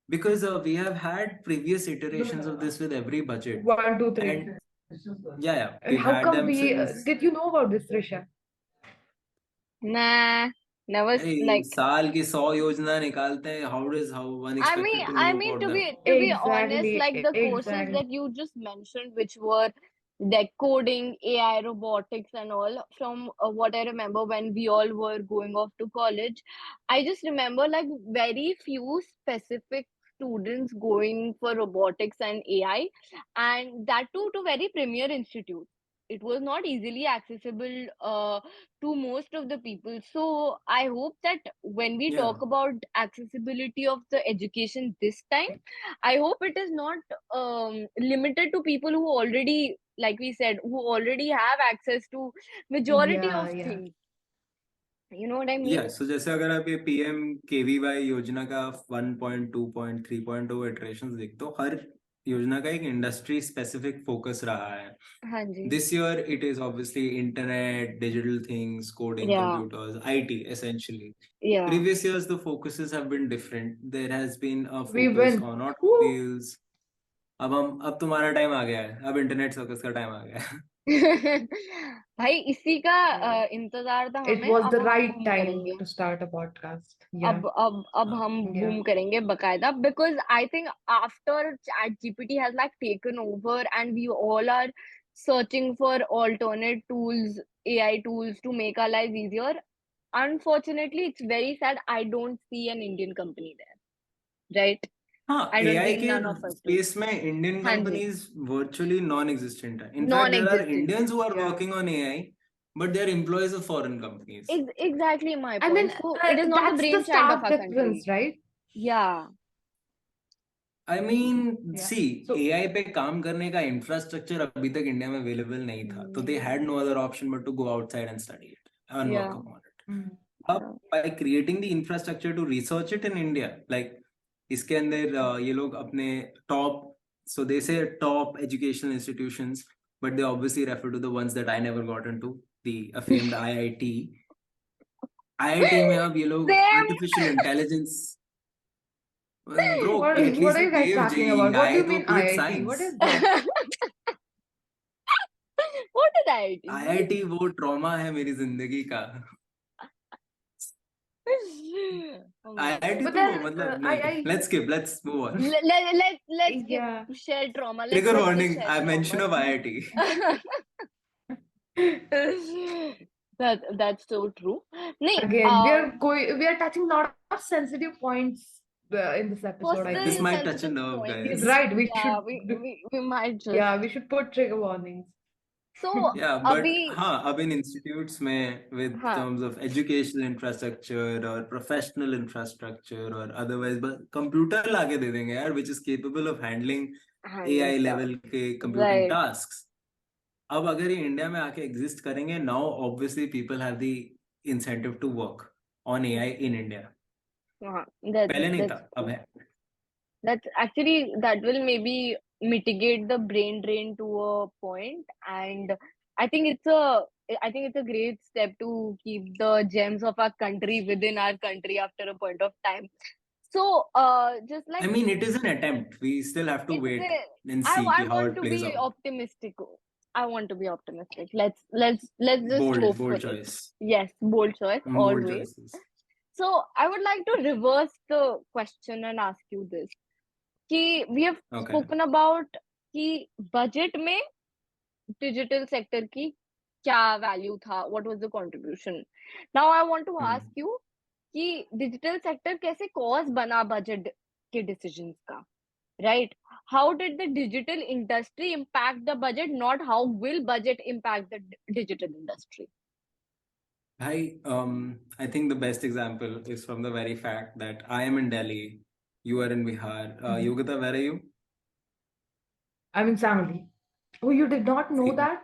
because we have had previous iterations of this with every budget 1, 2, 3. and yeah And we've how had come them we since did you know about this, Trisha? Nah, never like. साल की 100 योजना निकालते हैं. How one I expected mean, to I know mean about them? to be honest, Exactly, like the courses exactly. that you just mentioned, which were like coding, AI, robotics, and all, from what I remember when we all were going off to college, I just remember like very few specific students going for robotics and AI, and that too to very premier institutes. It was not easily accessible to most of the people. So I hope that when we Yeah. talk about accessibility of the education this time, I hope it is not limited to people who already, like we said, who already have access to majority Yeah, of yeah. things. You know what I mean? Yeah, so जैसे अगर आप ये PM केवीवाई योजना का 1.2.3.0 iterations देखते हो, हर योजना का एक इंडस्ट्री स्पेसिफिक फोकस रहा है. हाँ जी. This year it is obviously internet, digital things, coding, Yeah, computers, IT essentially. yeah. Previous years the focuses have been different. There has been a We focus went. on Woo! automobiles. अब तुम्हारा time आ गया है, अब internet circus का time आ गया है. भाई इसी का इंतजार था It हमें. was अब the हम right बूम time करेंगे. to start a podcast. Yeah, अब हम yeah. बूम करेंगे बकायदा, because I think after ChatGPT has like taken over and we all are searching for alternate tools, AI tools to make our lives easier. Unfortunately, it's very sad. I don't see an Indian company there, right? हाँ, I don't AI think के none of us do. Space में Indian हाँ जी, companies virtually non existent है. In fact there are non-existent. Indians who are Yeah, working on AI but they are employees of foreign companies. exactly my And then point. So it is not the that's the brainchild of stark our country. difference, right? Yeah, I mean Yeah. See, So, AI पे काम करने का infrastructure अभी तक India में available नहीं था, तो they had no other option but to go outside and study it and work yeah, upon it. mm, अब by creating the infrastructure to research it in India, like इसके अंदर ये लोग अपने top, so they say top educational institutions, but they obviously refer to the ones that I never got into, the famed IIT. IIT में अब ये लोग same. artificial intelligence, bro, at what least are you you guys gave talking JEE. about? What do you IIT mean was pure IIT? What science. is that? What did I do? IIT वो trauma है मेरी जिंदगी का. Oh my IIT But तो then मतलब नहीं. I Let's move on. Let's skip yeah. share trauma. Trigger Let's skip warning. share I mention trauma. of IIT. That's so true. Nee, Again, we are touching a lot of sensitive points in this episode, I This personal feel. might touch a sensitive nerve, points. He's guys. right. Yeah, we might just. Yeah, we should put trigger warnings. So Yeah, but abhi, हाँ, अब इन institutes में with हाँ, terms of educational infrastructure or professional infrastructure or otherwise, but computer लाके दे देंगे यार, which is capable of handling हाँ जी, AI stuff. level के computing Right. tasks. अब अगर ये इंडिया में आके exist करेंगे, now obviously people have the incentive to work on AI in India. पहले नहीं था, अब है. That's actually, that will maybe mitigate the brain drain to a point, and I think it's a I think it's a great step to keep the gems of our country within our country after a point of time. So, just I like mean, it is an attempt. We still have to it's wait a, and see I how want it to plays be out. optimistic. I want to be optimistic. Let's just hope for Bold it. choice. Yes, bold choice Bold always. choices. So I would like to reverse the question and ask you this. कि we have Okay. spoken about कि budget में digital sector की क्या value था, what was the contribution. Now I want to ask you कि digital sector कैसे cause बना budget के decisions का, right? How did the digital industry impact the budget, not how will budget impact the digital industry? I think the best example is from the very fact that I am in Delhi, you are in Bihar. Yogita, where are you? I'm in Sangli. Oh, you did not know that?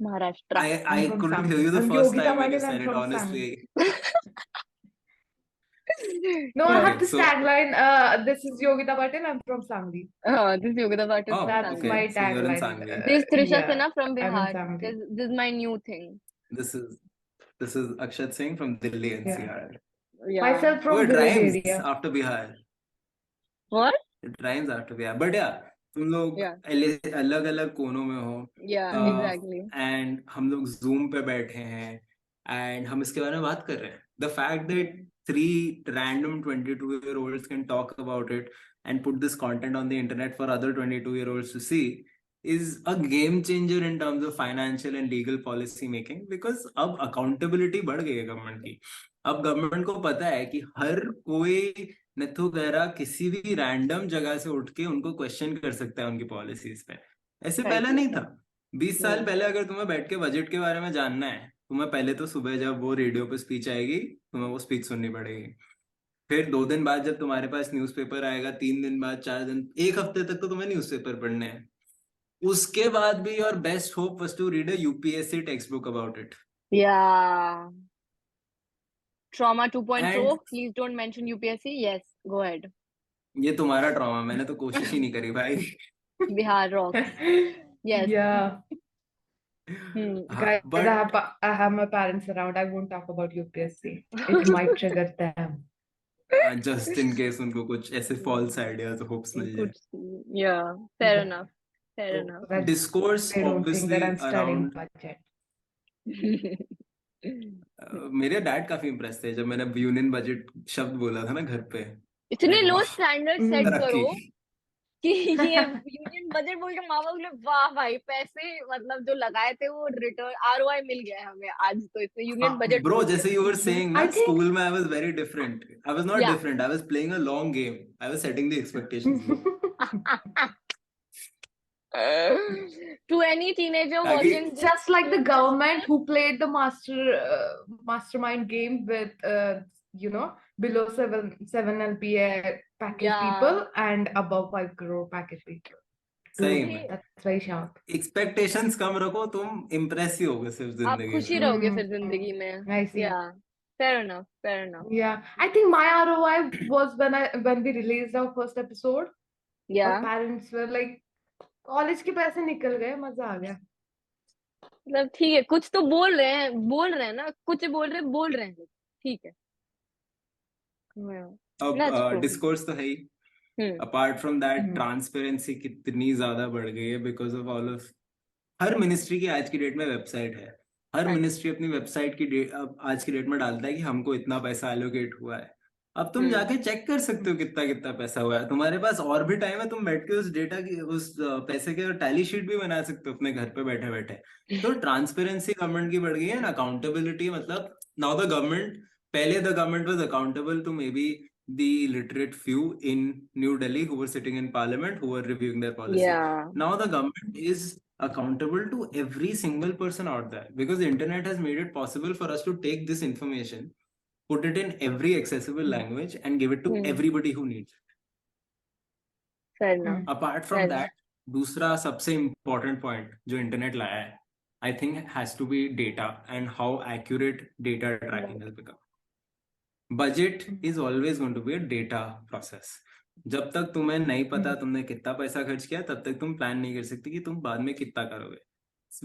Maharashtra. I'm I from couldn't hear Sangli. you the I'm first Yogita time when you Patil. I'm said it, from Sangli. honestly. No, I have Okay, this so tagline. This is Yogita Patil. I'm from Sangli. This is Yogita Patil from That's Sangli. my so you're in tagline. Sangli. This is Trisha Yeah, Sinha from I'm in Bihar. Sangli. This is my new thing. This is Akshaja Singh from Delhi NCR. Yeah. Myself Oh, from it village rhymes area. after Bihar. What? It rhymes after Bihar. But yeah, तुम लोग Yeah. अलग अलग कोनों में हो. Yeah, exactly. And हम लोग Zoom पे बैठे हैं and हम इसके बारे में बात कर रहे हैं. The fact that 3 random 22-year-olds can talk about it and put this content on the internet for other 22-year-olds to see is a game changer in terms of financial and legal policy making, because अब accountability बढ़ गई है government की. अब government को पता है कि हर कोई नथु गहरा किसी भी रैंडम जगह से उठ के उनको क्वेश्चन कर सकता है उनकी पॉलिसीज पे. ऐसे पहले नहीं था. 20 साल पहले अगर तुम्हें बैठ के बजट के बारे में जानना है, तुम्हें पहले तो सुबह जब वो रेडियो पे स्पीच आएगी तुम्हें वो स्पीच सुननी पड़ेगी. फिर 2 दिन बाद जब तुम्हारे पास न्यूज़पेपर आएगा, 3 दिन बाद, 4 दिन, एक हफ्ते तक तो तुम्हें न्यूज़पेपर पढ़ने हैं. उसके बाद भी your best hope was to read a UPSC text book about it. Yeah. Trauma 2.0. And Please don't mention UPSC. Yes, go ahead. ये तुम्हारा ट्रॉमा, मैंने तो कोशिश ही नहीं करी भाई. Bihar rocks. Yes. Yeah. Guys, but I have my parents around. I won't talk about UPSC. It might trigger them. Just in case उनको कुछ ऐसे फॉल्स आइडियाज होप्स मिल जाए. Could see. Yeah, fair enough. Fair enough. That discourse they don't think obviously that I'm studying around. budget. मेरे dad काफी impress थे जब मैंने union budget शब्द बोला था ना घर पे. इतने अरे लो वाह, स्टैंडर्ड सेट तरक्की. करो कि ये यूनियन बजट बोल के माँ बाप बोले वाह भाई पैसे मतलब जो लगाए थे वो रिटर्न आरओआई मिल गया है हमें आज तो इसमें यूनियन बजट ब्रो बोल के. जैसे यू वर सेइंग ना, I think स्कूल में I was very different. I was not Yeah. Different, I was playing a long game. I was setting the expectations low. To any teenager ताकि watching this, just like the don't government listen. who played the mastermind game with below 7 LPA package Yeah. people and above 5 crore package people. सही ये- में That's very sharp. Expectations कम रखो, तुम impress ही होगे सिर्फ आप जिंदगी खुशी में. रहोगे फिर जिंदगी में. I see. Yeah, fair enough, fair enough. Yeah, I think my ROI was when we released our first episode. Our Yeah, parents were like, college के पैसे निकल गए, मजा आ गया. मतलब ठीक है कुछ तो बोल रहे हैं ना कुछ बोल रहे हैं ठीक है. Yeah, that's अब true. डिस्कोर्स तो है ही. Hmm. Apart from that hmm. Transparency कितनी ज्यादा बढ़ गई है because of all of. Her ministry की आज की डेट में वेबसाइट है. हर Right. मिनिस्ट्री अपनी वेबसाइट की अब आज की डेट में डालता है कि हमको इतना पैसा एलोकेट हुआ है. अब तुम जाके चेक कर सकते हो कितना कितना पैसा हुआ है. तुम्हारे पास और भी टाइम है, तुम बैठ के उस डेटा की उस पैसे के टैली शीट भी बना सकते हो अपने घर पे बैठे बैठे. तो ट्रांसपेरेंसी गवर्नमेंट की बढ़ गई है ना. अकाउंटेबिलिटी मतलब नाउ द गवर्नमेंट, पहले the government was accountable to maybe the literate few in New Delhi who were sitting in parliament who were reviewing their policy. Yeah. Now the government is accountable to every single person out there because the internet has made it possible for us to take this information, put it in every accessible language and give it to everybody who needs it. Fair enough. Apart from that, दूसरा सबसे important point जो internet लाया है, I think has to be data and how accurate data tracking has become. Budget is always going to be a data process. जब तक तुम्हें नहीं पता तुमने कितना पैसा खर्च किया तब तक तुम प्लान नहीं कर सकते कि तुम बाद में कितना करोगे.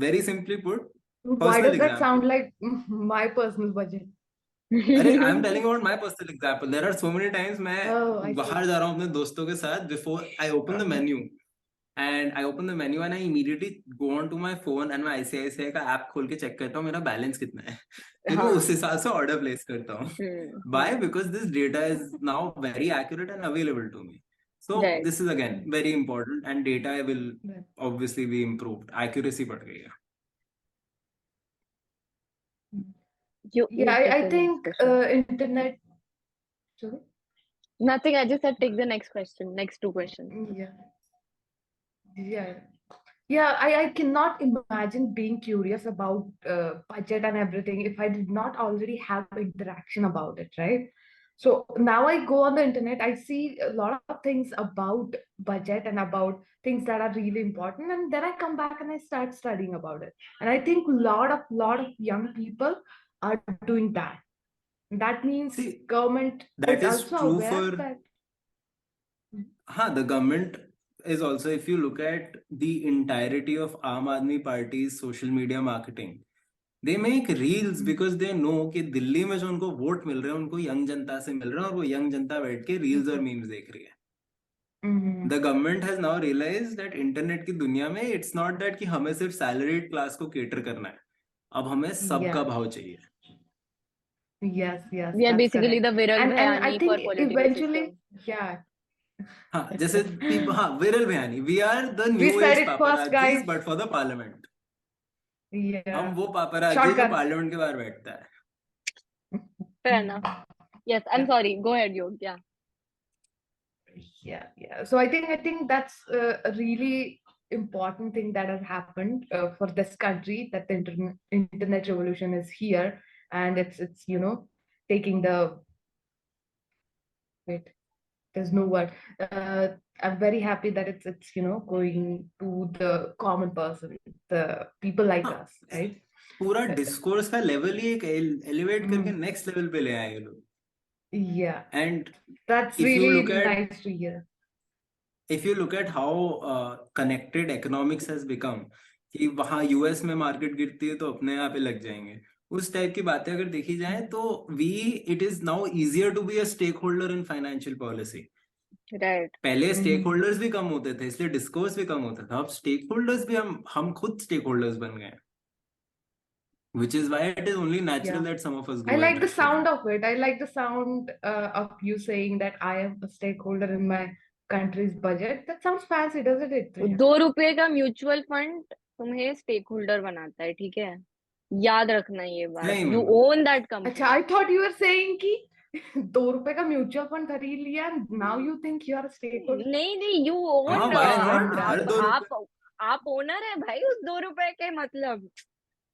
Very simply put, Why does that sound like my personal budget? अरे I am telling about my personal example. There are so many times मैं बाहर जा रहा हूँ अपने दोस्तों के साथ. Before I open the menu and I immediately go on to my phone and मैं ICICI का ऐप खोल के चेक करता हूँ मेरा बैलेंस कितना है. फिर मैं उस हिसाब से ऑर्डर प्लेस करता हूँ. Why? Because this data is now very accurate and available to me. So this is again very important and data will obviously be improved. Accuracy बढ़ गई है. I think internet. Sorry? Nothing. I just said take the next question. Next two questions. Yeah. I cannot imagine being curious about budget and everything if I did not already have interaction about it, right? So now I go on the internet, I see a lot of things about budget and about things that are really important, and then I come back and I start studying about it. And I think a lot of young people are doing that. That means government that is also true aware for that. the government is also, if you look at the entirety of Aam Aadmi Party's social media marketing, they make reels because they know कि दिल्ली में जो उनको vote मिल रहे हैं उनको young जनता से मिल रहे हैं और वो यंग जनता बैठ के रील्स और मीम्स देख रही है. The government has now realized that internet की दुनिया में it's not that कि हमें सिर्फ सैलरीड क्लास को केटर करना है. अब हमें सबका भाव चाहिए. Yes, yes, We are that's basically correct. the Viral And I Bhayani for think political eventually, system. yeah. हाँ, जैसे people, हाँ, viral bihani. We are the We new said age it first, paparazzis, guys. but for the parliament. हम Yeah. वो paparazzi जो Shortcut. parliament के बाहर बैठता है. Fair enough. Yes, I'm Yeah. sorry. Go ahead, Yog. Yeah. Yeah, yeah. So I think that's a really important thing that has happened for this country, that the internet revolution is here, and it's taking the wait. There's no word. I'm very happy that it's going to the common person, the people like हाँ, us, right? पूरा discourse का level ही एक elevate करके Mm, next level पे ले आए ये लोग. yeah, and that's if you really look at nice to hear. if you look at how connected economics has become, कि वहाँ यूएस में मार्केट गिरती है तो अपने यहाँ पे लग जाएंगे, उस टाइप की बातें अगर देखी जाए तो we it is now easier to be a stakeholder in financial policy. Right. पहले स्टेक Mhm. होल्डर्स भी कम होते थे इसलिए डिस्कोर्स भी कम होता था. अब स्टेक होल्डर्स भी हम खुद स्टेक होल्डर्स बन गए, which is why it is only natural Yeah. that some of us I go like the interested in sound it. of it. I like the sound of you saying that I am a stakeholder in my country's budget. That sounds fancy, doesn't it, Trisha? 2 रुपए का mutual fund तुम्हें stake holder बनाता है, ठीक है? याद रखना ये बात. नहीं यू ओन दैट अच्छा, company. I thought you were saying कि 2 रुपए का म्यूचुअल फंड खरीद लिया and now you think you are a stakeholder. नहीं नहीं, यू हाँ, own. why I'm not, her done. ₹2. आप ओनर है भाई उस 2 रुपए के, मतलब.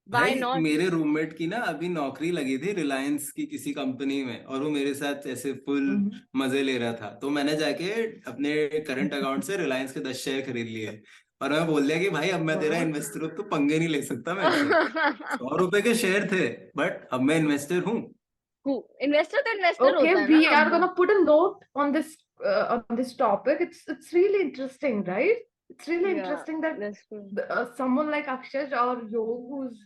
भाई Why not? मेरे रूममेट की ना अभी नौकरी लगी थी रिलायंस की किसी कंपनी में, और वो मेरे साथ ऐसे फुल Mhm. मजे ले रहा था, तो मैंने जाके अपने करंट अकाउंट से रिलायंस के 10 शेयर खरीद लिए. और मैं बोल दिया कि भाई अब मैं तेरा Wow. इन्वेस्टर हूँ, तो पंगे नहीं ले सकता मेरे से. ₹100 के शेयर थे, बट अब मैं इन्वेस्टर हूँ. इन्वेस्टर तो इन्वेस्टर Okay, होता है we ना are अब. gonna put a note on this topic. It's really interesting, right? It's really Yeah, interesting that that's true. someone like Akshaj or Yo, who's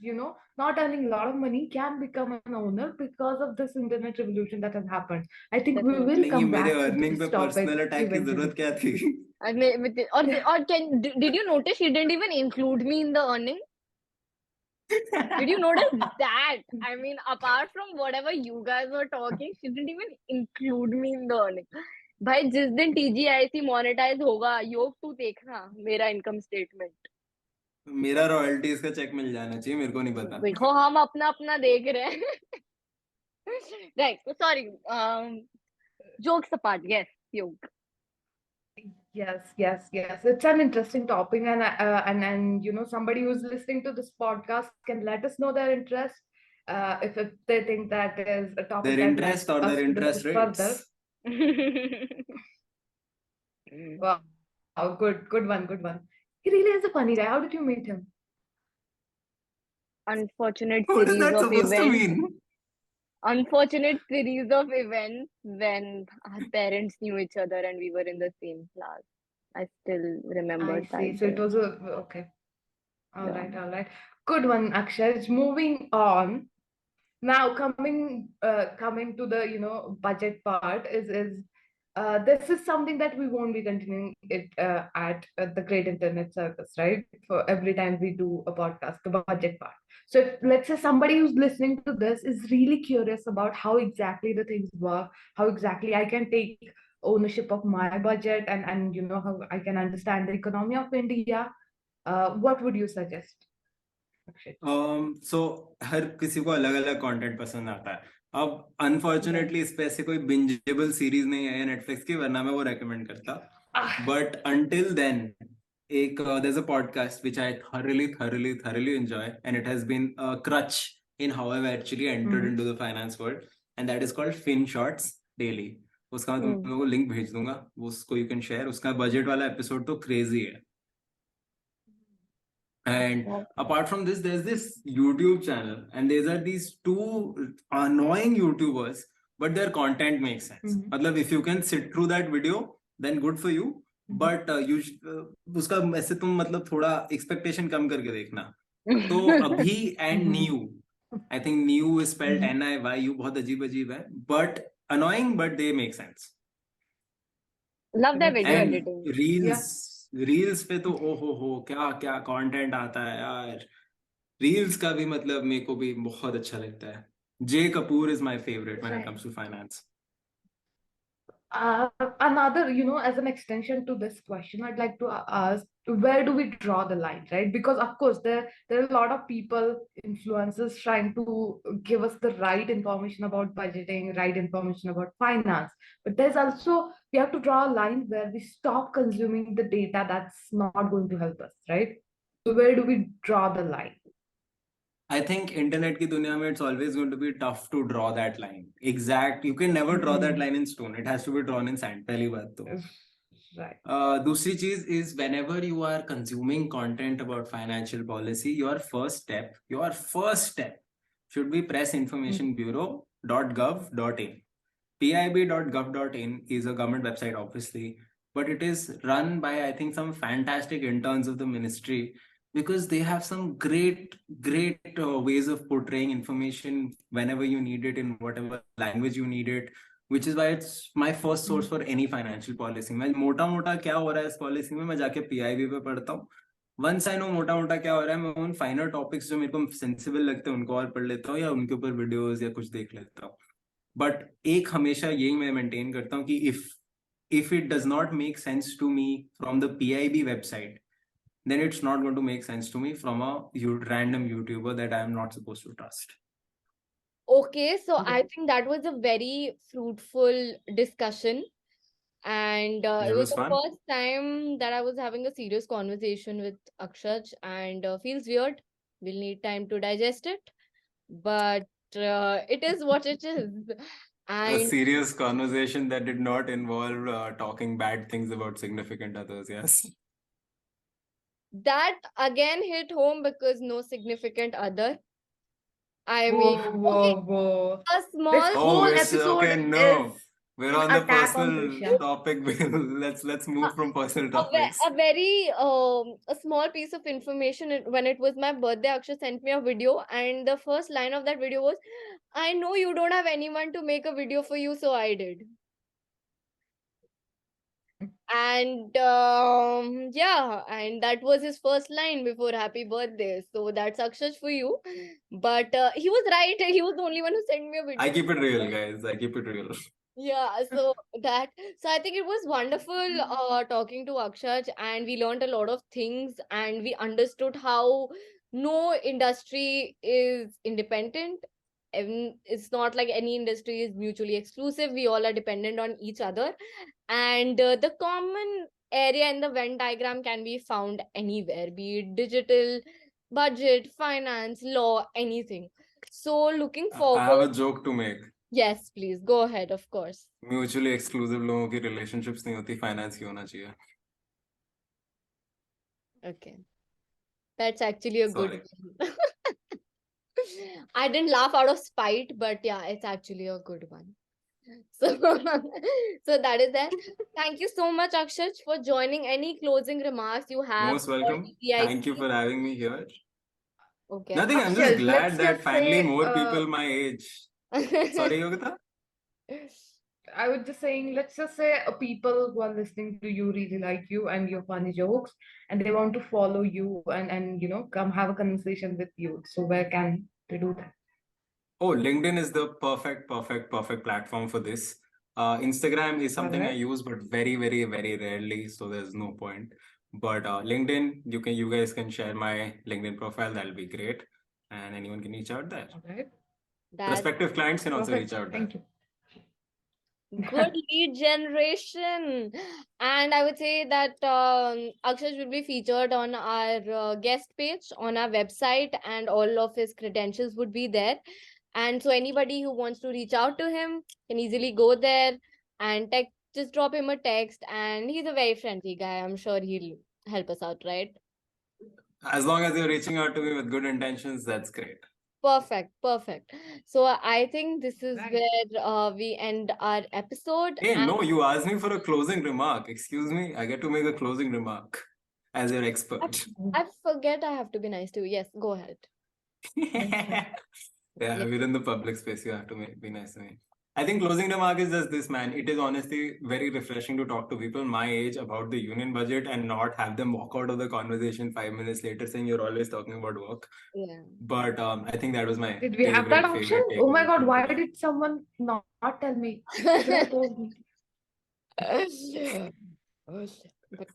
not earning a lot of money, can become an owner because of this internet revolution that has happened. I think we will Definitely. नहीं, come मेरे back to earning पे this topic personal attack की eventually. जरूरत क्या थी? और did you notice she didn't even include me in the earning? Did you notice that? I mean, apart from whatever you guys were talking, she didn't even include me in the earning. भाई जिस दिन TGIC monetise होगा, योग तू देखना मेरा income statement. मेरा royalties का चेक मिल जाना चाहिए, मेरे को नहीं पता. देखो हम अपना अपना देख रहे हैं. Right. So sorry. Jokes apart. Yes, Yog. Yes, yes, yes. It's an interesting topic, and somebody who's listening to this podcast can let us know their interest. If they think that is a topic Their they'd like interest or their us to interest discuss further. rates. Wow, good one, good one. He really is a funny guy. How did you meet him? Unfortunate What is series that of supposed to events. mean? Unfortunate series of events when our parents knew each other and we were in the same class. I still remember I see. that So it day. was a okay. All Yeah. right, all right. Good one, Akshay. Moving on. Now coming to the budget part is this is something that we won't be continuing it at the Great Internet Circus, right? For every time we do a podcast, the budget part. So if, let's say somebody who's listening to this is really curious about how exactly the things work, how exactly I can take ownership of my budget, and how I can understand the economy of India, what would you suggest, Akshay? So हर किसी को अलग अलग content पसंद आता है. अब Right. Unfortunately इस पे ऐसे कोई बिंजेबल सीरीज नहीं है नेटफ्लिक्स की, वरना मैं वो रेकमेंड करता. Ah. बट अंटिल देन एक there's a podcast which I thoroughly enjoy, and it has been a crutch in how I've actually entered Mhm. into the finance world, and that is called Fin Shots Daily. उसका मैं तुम Mm. लोगों को link भेज दूंगा, वो उसको you can share. उसका बजट वाला एपिसोड तो क्रेजी है. And Well, apart from this, there's this YouTube channel, and there are these two annoying YouTubers, but their content makes sense. Mhm. मतलब if you can sit through that video, then good for you. But उसका ऐसे तुम मतलब थोड़ा expectation कम करके देखना. तो अभी and Mhm. new, I think new is spelled Mhm. NIYU, बहुत अजीब अजीब है, but annoying, but they make sense. love their That's video right. And editing. Yeah. Reels पे तो ओ हो क्या क्या कंटेंट आता है यार. रील्स का भी मतलब मेरे को भी बहुत अच्छा लगता है. J. Kapoor is my favorite when it Right. comes to finance. Another, as an extension to this question, I'd like to ask, where do we draw the line, right? Because of course, there are a lot of people, influencers, trying to give us the right information about budgeting, right information about finance. But there's also, we have to draw a line where we stop consuming the data that's not going to help us, right? So where do we draw the line? I think internet ki dunya mein it's always going to be tough to draw that line. Exact. You can never draw that line in stone. It has to be drawn in sand. पहली बात तो. Right. दूसरी चीज is whenever you are consuming content about financial policy, your first step should be pressinformationbureau.gov.in. PIB.gov.in is a government website, obviously, but it is run by, I think, some fantastic interns of the ministry, because they have some great ways of portraying information whenever you need it, in whatever language you need it, which is why it's my first source for any financial policy. मैं मोटा मोटा क्या हो रहा है इस policy में, मैं जाके PIB पे पढ़ता हूँ. वंस आई नो मोटा मोटा क्या हो रहा है, मैं उन फाइनल टॉपिक्स जो मेरे को सेंसिबल लगते हैं उनको और पढ़ लेता हूँ, या उनके ऊपर वीडियोस या कुछ देख लेता हूँ. बट एक हमेशा यही मैं मेंटेन करता हूँ कि if it does not make sense to me from the PIB website, then it's not going to make sense to me from a random YouTuber that I am not supposed to trust. Okay, so I think that was a very fruitful discussion. And it It was was the fun. first time that I was having a serious conversation with Akshaj, and feels weird. We'll need time to digest it, but it is what it is. A And serious conversation that did not involve talking bad things about significant others. Yes. that again hit home because no significant other. I mean, okay, Whoa. a This small, Oh, whole it's episode okay. is No, we're an on the attack on personal Trisha. topic. Let's move from personal a, topics. a very a small piece of information. When it was my birthday, Akshay sent me a video, and the first line of that video was, "I know you don't have anyone to make a video for you, so I did." And yeah, and that was his first line before happy birthday. So that's Akshay for you. But he was right. He was the only one who sent me a I video. keep it real, guys. I keep it real. Yeah, so I think it was wonderful talking to Akshaj, and we learned a lot of things, and we understood how no industry is independent, and it's not like any industry is mutually exclusive. We all are dependent on each other, and the common area in the Venn diagram can be found anywhere, be it digital, budget, finance, law, anything. So looking I have forward. a joke to make. Yes, please go ahead, of course. Mutually exclusive लोगों की relationships नहीं होती, finance की होना चाहिए. Okay, that's actually a good Sorry. one. I didn't laugh out of spite, but yeah, it's actually a good one. So, so that is that. Thank you so much, Akshay, for joining. Any closing remarks you have Most for welcome. Thank you DTIC? for having me here. Okay. Nothing. I'm just Akshay, let's glad that just finally say, more people my age. Sorry, Yogita. I was just saying, let's just say people who are listening to you really like you and your funny jokes, and they want to follow you and come have a conversation with you. So where can they do that? Oh, LinkedIn is the perfect platform for this. Instagram is All something I right. use, but very rarely, so there's no point. But LinkedIn, you guys can share my LinkedIn profile. That'll be great, and anyone can reach out there. All right. That's Prospective clients can also reach Perfect. out there. Thank you. good lead generation. And I would say that Akshay will be featured on our guest page on our website, and all of his credentials would be there. And so anybody who wants to reach out to him can easily go there and just drop him a text. And he's a very friendly guy. I'm sure he'll help us out, right? As long as you're reaching out to me with good intentions, that's great. Perfect, perfect. So I think this is Right. where we end our episode. Hey, And no, you asked me for a closing remark. Excuse me, I get to make a closing remark as your expert. I forget I have to be nice to you. Yes, go ahead. Yeah, Yes. we're in the public space. You have to be nice to me. I think closing remark is just this, man. It is honestly very refreshing to talk to people my age about the union budget and not have them walk out of the conversation 5 minutes later saying you're always talking about work. Yeah. But I think that was my Did we have that option? favorite Oh my takeaway God, from why today. did someone not tell me? You should have told me. But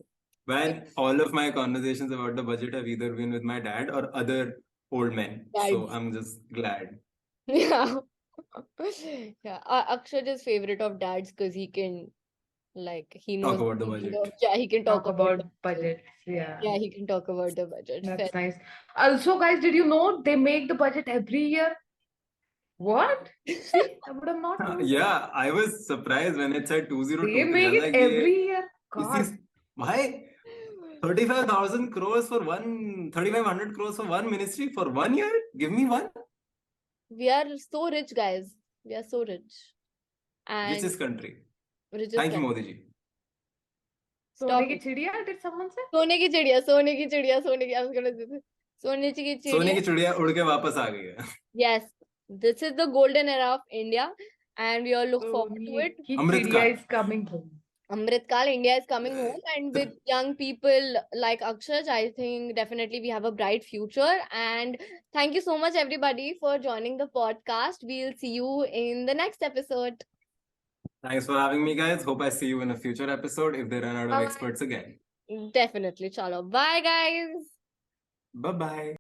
Well, all of my conversations about the budget have either been with my dad or other old men. So dads. I'm just glad. Yeah. Yeah. Akshaja's favorite of dads because he can, like, he Talk knows the about the meaning of, budget. yeah, he can talk Talk about the about budget. budgets. Yeah, Yeah, he can talk about the budget. Fair. that's nice. Also, guys, did you know they make the budget every year? What? See, I would have not known. Yeah, I was surprised when it said They 2023. make I was it like, yeah, every year. is God. this why? 35,000 crores for one, 3,500 crores for one ministry for 1 year? Give me one. We are so rich, guys. We are so rich. And Richest country. richest Thank you, country. Modi ji. Stop Sone ki it. chidiya, did someone say? सोने की चिड़िया, सोने की चिड़िया, सोने की, I was gonna say this. सोने की सोने चिड़िया. की चिड़िया उड़ के वापस आ गई है. Yes, this is the golden era of India, and we all look forward to Sone it. ki Amrit chidiya Kaal. is coming home. Amritkal, India is coming home, and with young people like Akshaj, I think definitely we have a bright future. And thank you so much, everybody, for joining the podcast. We'll see you in the next episode. Thanks for having me, guys. Hope I see you in a future episode if they run out of Bye. experts again. Definitely. Chalo. Bye, guys. Bye bye.